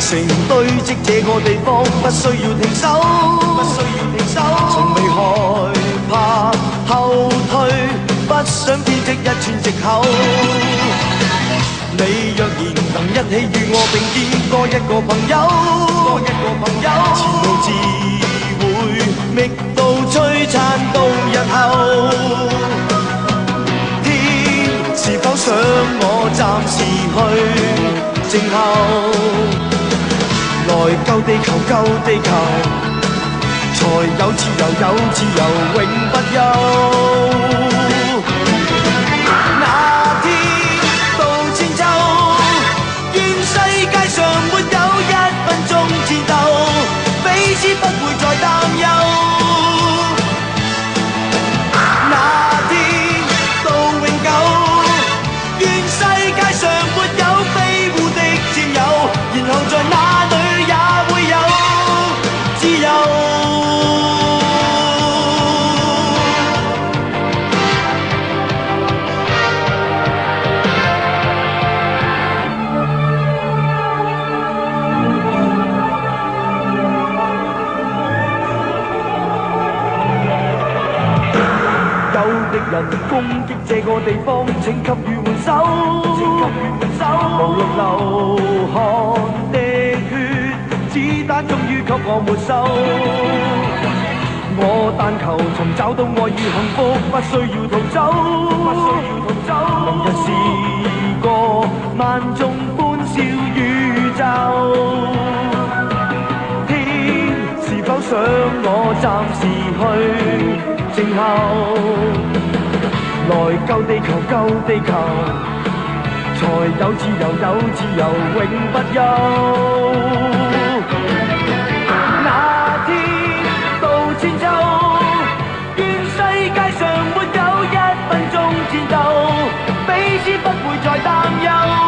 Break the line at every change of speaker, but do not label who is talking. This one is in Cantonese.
成堆積這個地方，不需要停手，不需要停手。從未害怕後退，不想編織一串藉口。你若然能一起與我並肩，多一個朋友，多一個朋友，前路自會覓到璀璨到日後。天是否想我暫時去靜候？來救地球，救地球，才有自由，有自由，永不休。那天到千秋，願世界上沒有一分鐘戰鬥，彼此不會再擔憂。那天到永久，願世界上沒有庇護的戰友，然後在那裏人攻擊這個地方，請給予援手，請給予援手。無論流汗的血，子彈終於給我沒收。我但求尋找到愛與幸福，不需要逃走，不需要逃走。明日是個萬眾歡笑宇宙。天是否想我暫時去靜候？來救地球，救地球，才有自由，有自由，永不休。那天到千秋，願世界上沒有一分鐘戰鬥，彼此不會再擔憂。